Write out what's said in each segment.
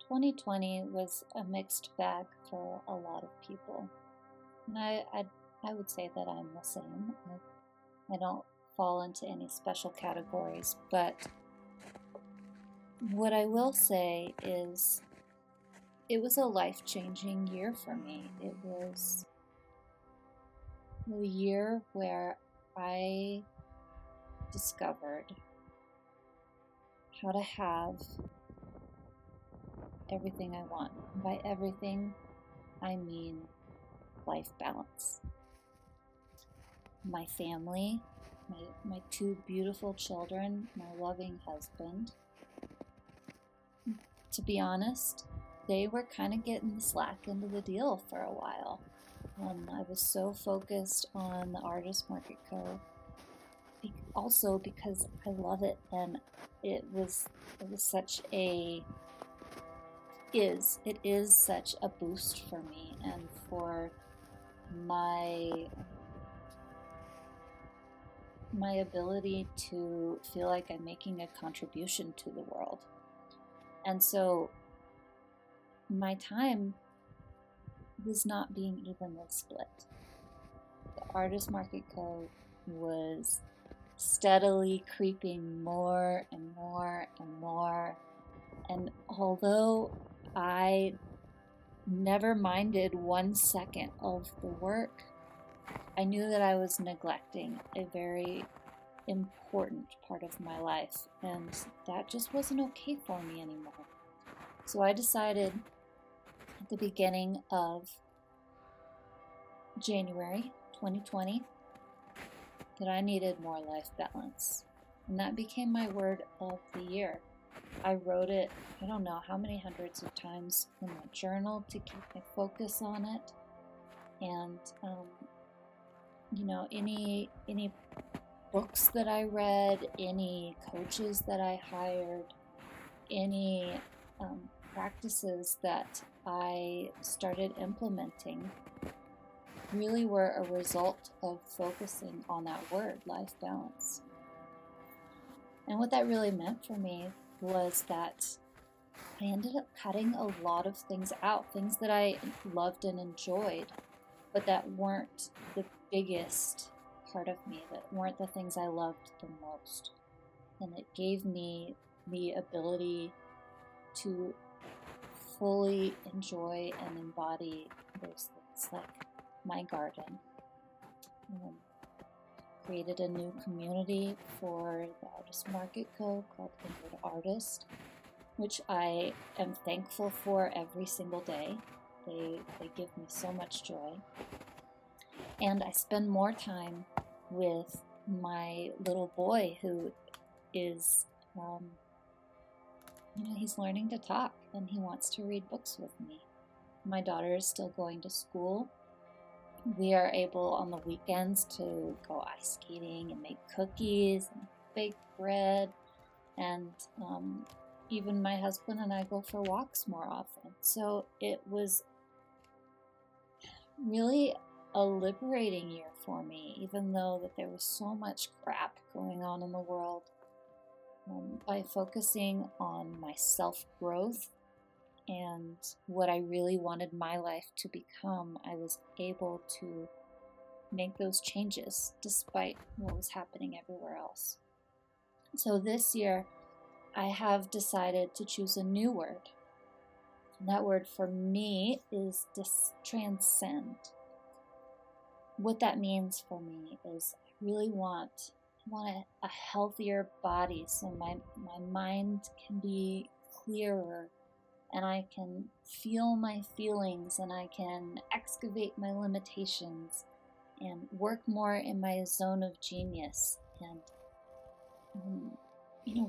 2020 was a mixed bag for a lot of people. And I would say that I'm the same. I don't fall into any special categories, but what I will say is it was a life-changing year for me. It was a year where I discovered how to have everything I want. And by everything, I mean life balance. My family, my two beautiful children, my loving husband. To be honest, they were kind of getting the slack end of the deal for a while. I was so focused on the Artist Market Co. Also because I love it, and it is such a boost for me and for my ability to feel like I'm making a contribution to the world. And so my time was not being evenly split. The Artist Market Co. was steadily creeping more and more and more. And although I never minded 1 second of the work, I knew that I was neglecting a very important part of my life, and that just wasn't okay for me anymore. So I decided at the beginning of January 2020 that I needed more life balance, and that became my word of the year. I wrote it, I don't know how many hundreds of times in my journal to keep my focus on it. And any books that I read, any coaches that I hired, any practices that I started implementing really were a result of focusing on that word, life balance. And what that really meant for me was that I ended up cutting a lot of things out, things that I loved and enjoyed, but that weren't the biggest part of me, that weren't the things I loved the most. And it gave me the ability to fully enjoy and embody those things, like my garden. Created a new community for the Artist Market Co. called Inward Artist, which I am thankful for every single day. They give me so much joy. And I spend more time with my little boy, who is, he's learning to talk, and he wants to read books with me. My daughter is still going to school. We are able on the weekends to go ice skating and make cookies and bake bread. And even my husband and I go for walks more often. So it was really a liberating year for me, even though that there was so much crap going on in the world. By focusing on my self-growth and what I really wanted my life to become, I was able to make those changes despite what was happening everywhere else. So this year, I have decided to choose a new word. And that word for me is transcend. What that means for me is I really want a healthier body, so my mind can be clearer, and I can feel my feelings, and I can excavate my limitations and work more in my zone of genius, and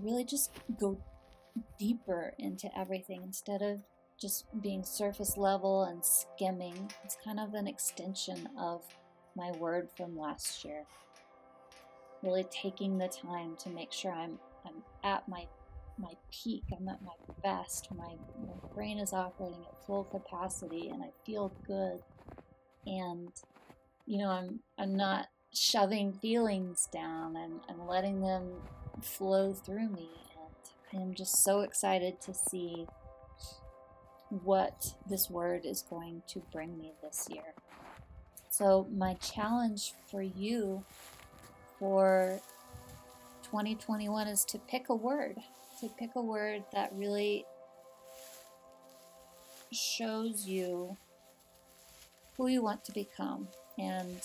really just go deeper into everything instead of just being surface level and skimming. It's kind of an extension of my word from last year. Really taking the time to make sure I'm at my peak, I'm at my best, my brain is operating at full capacity, and I feel good. And I'm not shoving feelings down, and letting them flow through me. And I am just so excited to see what this word is going to bring me this year. So my challenge for you for 2021 is to pick a word, that really shows you who you want to become. And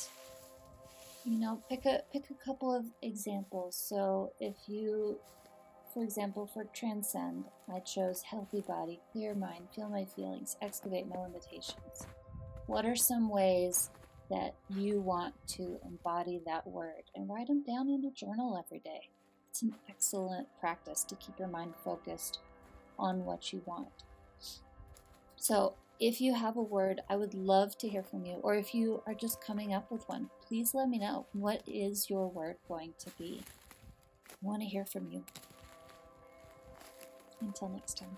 pick a couple of examples. So if you, for example, for transcend, I chose healthy body, clear mind, feel my feelings, excavate no limitations. What are some ways that you want to embody that word? And write them down in a journal every day. It's an excellent practice to keep your mind focused on what you want. So if you have a word, I would love to hear from you. Or if you are just coming up with one, please let me know. What is your word going to be? I want to hear from you. Until next time.